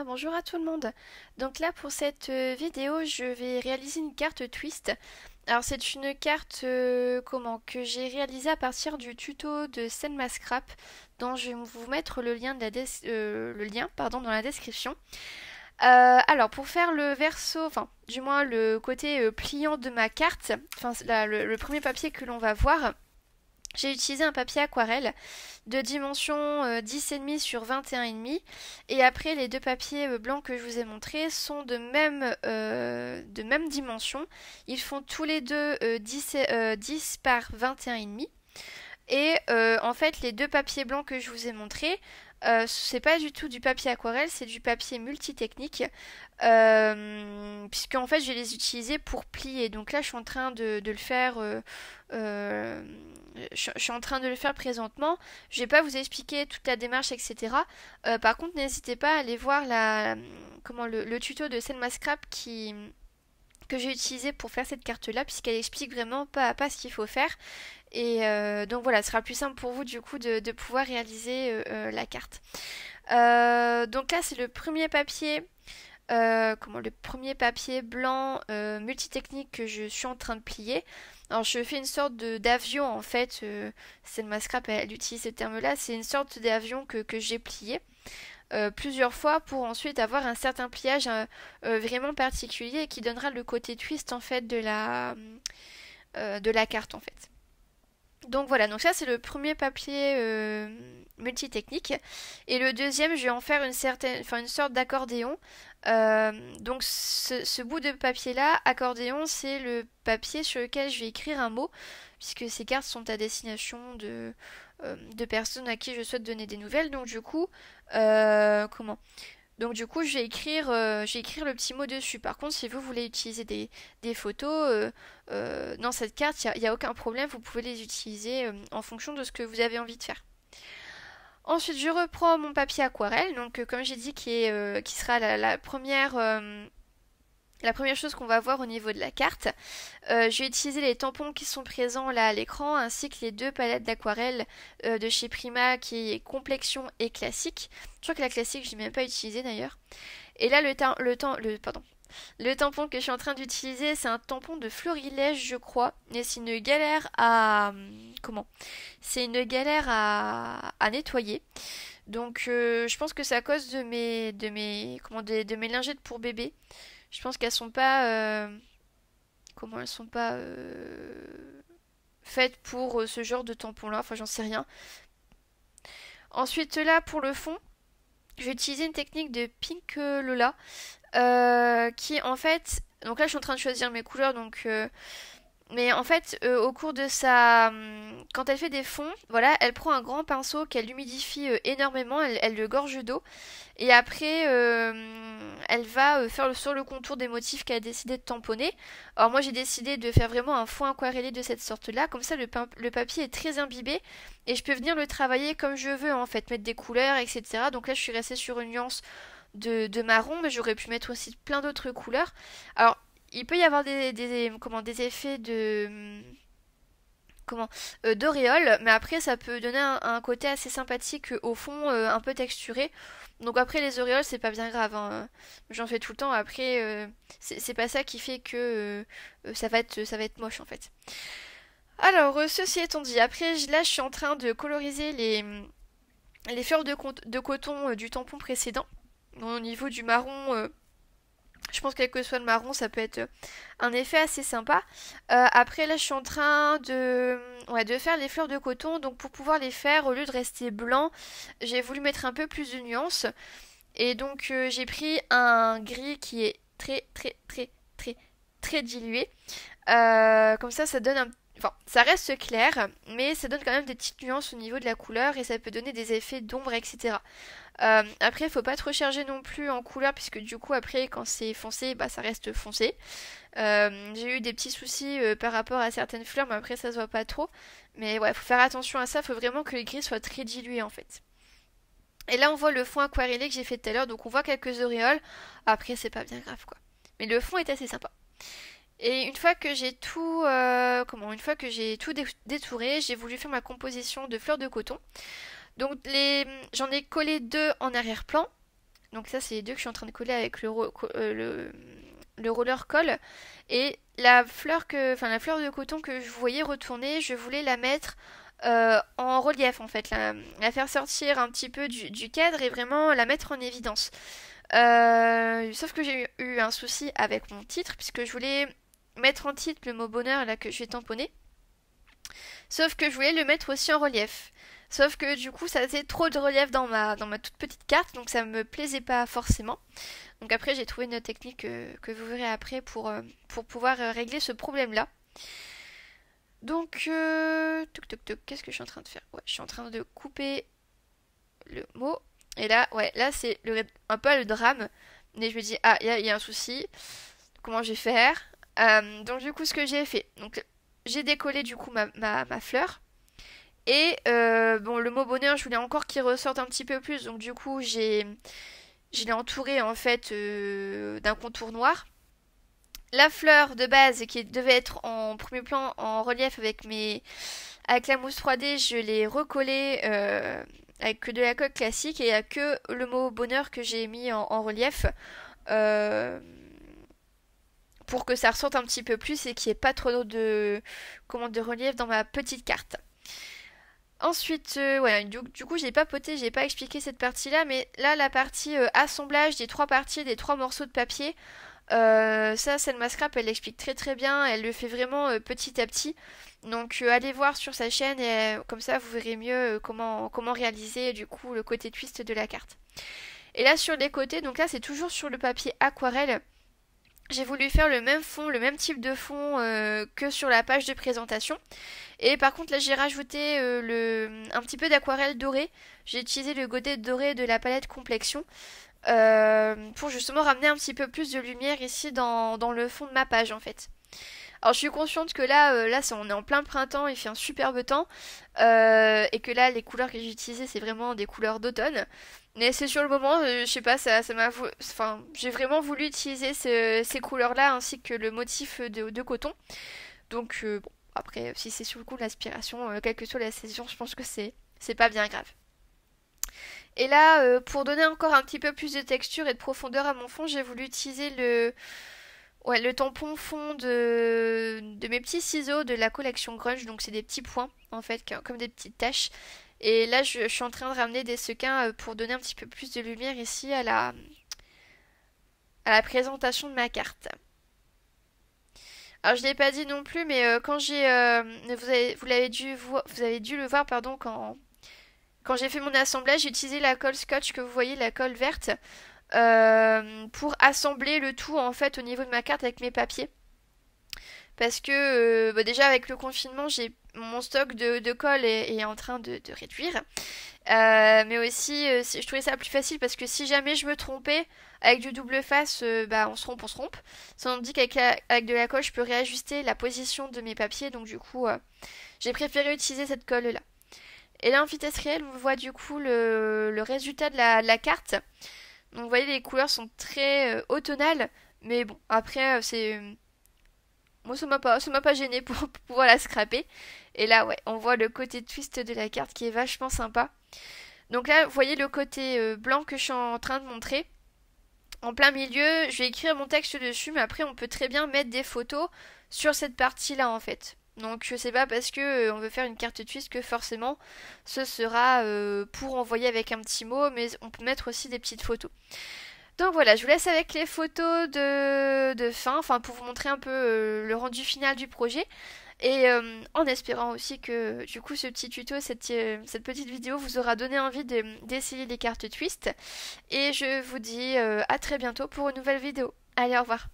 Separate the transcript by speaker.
Speaker 1: bonjour à tout le monde. Donc là pour cette vidéo je vais réaliser une carte twist. Alors c'est une carte que j'ai réalisée à partir du tuto de Senmascrap dont je vais vous mettre le lien, dans la description. Alors pour faire le verso, enfin du moins le côté pliant de ma carte, enfin le premier papier que l'on va voir, j'ai utilisé un papier aquarelle de dimension 10,5 sur 21,5 et après les deux papiers blancs que je vous ai montrés sont de même dimension. Ils font tous les deux 10 par 21,5 et en fait les deux papiers blancs que je vous ai montrés c'est pas du tout du papier aquarelle, c'est du papier multitechnique puisque en fait je vais les utiliser pour plier. Donc là je suis en train de le faire euh, je suis en train de le faire présentement. Je vais pas vous expliquer toute la démarche, etc. Par contre, n'hésitez pas à aller voir le tuto de Selma Scrap que j'ai utilisé pour faire cette carte-là, puisqu'elle explique vraiment pas à pas ce qu'il faut faire. Et donc voilà, ce sera plus simple pour vous du coup de pouvoir réaliser la carte. Donc là, c'est le premier papier. Le premier papier blanc multitechnique que je suis en train de plier. Alors je fais une sorte d'avion en fait, Selma Scrap elle utilise ce terme là, c'est une sorte d'avion que j'ai plié plusieurs fois pour ensuite avoir un certain pliage vraiment particulier et qui donnera le côté twist en fait de la carte en fait. Donc voilà, donc ça c'est le premier papier multitechnique. Et le deuxième, je vais en faire une sorte d'accordéon. Donc ce bout de papier là, accordéon, c'est le papier sur lequel je vais écrire un mot, puisque ces cartes sont à destination de personnes à qui je souhaite donner des nouvelles. Donc du coup, je vais écrire le petit mot dessus. Par contre, si vous voulez utiliser des photos dans cette carte, il n'y a aucun problème, vous pouvez les utiliser en fonction de ce que vous avez envie de faire. Ensuite, je reprends mon papier aquarelle, donc comme j'ai dit, qui sera la première chose qu'on va voir au niveau de la carte. Je vais utiliser les tampons qui sont présents là à l'écran, ainsi que les deux palettes d'aquarelle de chez Prima, qui est complexion et classique. Je crois que la classique, je l'ai même pas utilisée d'ailleurs. Et là, le tampon que je suis en train d'utiliser, c'est un tampon de florilège, je crois. Mais c'est une galère à... Comment? C'est une galère à nettoyer. Donc je pense que c'est à cause de mes lingettes pour bébé. Je pense qu'elles sont pas... elles sont pas faites pour ce genre de tampon-là. Enfin, j'en sais rien. Ensuite, là, pour le fond, je vais utiliser une technique de Pink Lola. Qui en fait, donc là je suis en train de choisir mes couleurs, mais en fait au cours de quand elle fait des fonds, voilà, elle prend un grand pinceau qu'elle humidifie énormément, elle le gorge d'eau, et après elle va faire sur le contour des motifs qu'elle a décidé de tamponner. Alors moi j'ai décidé de faire vraiment un fond aquarellé de cette sorte-là, comme ça le papier est très imbibé et je peux venir le travailler comme je veux en fait, mettre des couleurs, etc. Donc là je suis restée sur une nuance de marron, mais j'aurais pu mettre aussi plein d'autres couleurs. Alors, il peut y avoir des effets d'auréole, mais après ça peut donner un côté assez sympathique au fond, un peu texturé. Donc après les auréoles c'est pas bien grave, hein. J'en fais tout le temps. Après c'est pas ça qui fait que ça va être moche en fait. Alors ceci étant dit, après là je suis en train de coloriser les fleurs de coton du tampon précédent. Au niveau du marron, je pense quel que soit le marron, ça peut être un effet assez sympa. Après, là, je suis en train de faire les fleurs de coton. Donc, pour pouvoir les faire, au lieu de rester blanc, j'ai voulu mettre un peu plus de nuances. Et donc, j'ai pris un gris qui est très, très, très, très, très dilué. Comme ça donne Enfin, ça reste clair, mais ça donne quand même des petites nuances au niveau de la couleur et ça peut donner des effets d'ombre, etc. Après, il faut pas trop charger non plus en couleur, puisque du coup, après, quand c'est foncé, bah ça reste foncé. J'ai eu des petits soucis par rapport à certaines fleurs, mais après, ça se voit pas trop. Mais ouais, faut faire attention à ça, faut vraiment que le gris soit très dilué en fait. Et là, on voit le fond aquarellé que j'ai fait tout à l'heure, donc on voit quelques auréoles. Après, c'est pas bien grave quoi. Mais le fond est assez sympa. Et une fois que j'ai tout détouré, j'ai voulu faire ma composition de fleurs de coton. Donc j'en ai collé deux en arrière-plan. Donc ça c'est les deux que je suis en train de coller avec le roller colle. Et la fleur la fleur de coton que je voyais retourner, je voulais la mettre en relief en fait, la faire sortir un petit peu du cadre et vraiment la mettre en évidence. Sauf que j'ai eu un souci avec mon titre puisque je voulais mettre en titre le mot bonheur là que je vais tamponner. Sauf que je voulais le mettre aussi en relief. Sauf que du coup ça faisait trop de relief dans ma toute petite carte, donc ça me plaisait pas forcément. Donc après j'ai trouvé une technique que vous verrez après pour pouvoir régler ce problème-là. Donc, qu'est-ce que je suis en train de faire? Ouais, je suis en train de couper le mot. Et là, ouais, là c'est un peu le drame. Mais je me dis, ah, il y a un souci. Comment je vais faire? Donc du coup, ce que j'ai fait, donc j'ai décollé du coup ma fleur. Et bon, le mot bonheur, je voulais encore qu'il ressorte un petit peu plus. Donc du coup, je l'ai entouré en fait d'un contour noir. La fleur de base qui devait être en premier plan en relief avec la mousse 3D, je l'ai recollée avec que de la colle classique et il n'y a que le mot bonheur que j'ai mis en relief euh, pour que ça ressorte un petit peu plus et qu'il n'y ait pas trop de relief dans ma petite carte. Ensuite, voilà, du coup, j'ai pas poté, j'ai pas expliqué cette partie-là, mais là, la partie assemblage des trois parties, des trois morceaux de papier, ça, Selma Scrap, elle l'explique très très bien, elle le fait vraiment petit à petit. Donc, allez voir sur sa chaîne et comme ça, vous verrez mieux comment réaliser du coup le côté twist de la carte. Et là, sur les côtés, donc là, c'est toujours sur le papier aquarelle. J'ai voulu faire le même fond, le même type de fond que sur la page de présentation. Et par contre là j'ai rajouté un petit peu d'aquarelle dorée. J'ai utilisé le godet doré de la palette Complexion pour justement ramener un petit peu plus de lumière ici dans le fond de ma page en fait. Alors je suis consciente que là on est en plein printemps, il fait un superbe temps et que là les couleurs que j'ai utilisées c'est vraiment des couleurs d'automne. Mais c'est sur le moment, je sais pas, ça m'a, enfin j'ai vraiment voulu utiliser ces couleurs-là ainsi que le motif de coton. Donc bon, après si c'est sur le coup de l'aspiration, quelle que soit la saison, je pense que c'est pas bien grave. Et là, pour donner encore un petit peu plus de texture et de profondeur à mon fond, j'ai voulu utiliser le tampon fond de mes petits ciseaux de la collection Grunge. Donc c'est des petits points, en fait, comme des petites taches. Et là, je suis en train de ramener des sequins pour donner un petit peu plus de lumière ici à la présentation de ma carte. Alors je l'ai pas dit non plus, mais quand vous avez dû le voir, pardon, quand j'ai fait mon assemblage, j'ai utilisé la colle scotch que vous voyez, la colle verte, pour assembler le tout en fait au niveau de ma carte avec mes papiers. Parce que déjà avec le confinement, mon stock de colle est en train de réduire. Mais aussi, je trouvais ça plus facile parce que si jamais je me trompais avec du double face, on se trompe. Tandis qu'avec de la colle, je peux réajuster la position de mes papiers. Donc du coup, j'ai préféré utiliser cette colle-là. Et là, en vitesse réelle, on voit du coup le résultat de la carte. Donc vous voyez, les couleurs sont très automnales. Mais bon, après, moi, ça m'a pas gêné pour pouvoir la scraper. Et là, ouais, on voit le côté twist de la carte qui est vachement sympa. Donc là, vous voyez le côté blanc que je suis en train de montrer. En plein milieu, je vais écrire mon texte dessus, mais après, on peut très bien mettre des photos sur cette partie-là, en fait. Donc, je sais pas parce que on veut faire une carte twist que forcément, ce sera pour envoyer avec un petit mot, mais on peut mettre aussi des petites photos. Donc voilà, je vous laisse avec les photos de fin, enfin pour vous montrer un peu le rendu final du projet. Et en espérant aussi que du coup ce petit tuto, cette petite vidéo vous aura donné envie d'essayer les cartes twist. Et je vous dis à très bientôt pour une nouvelle vidéo. Allez, au revoir.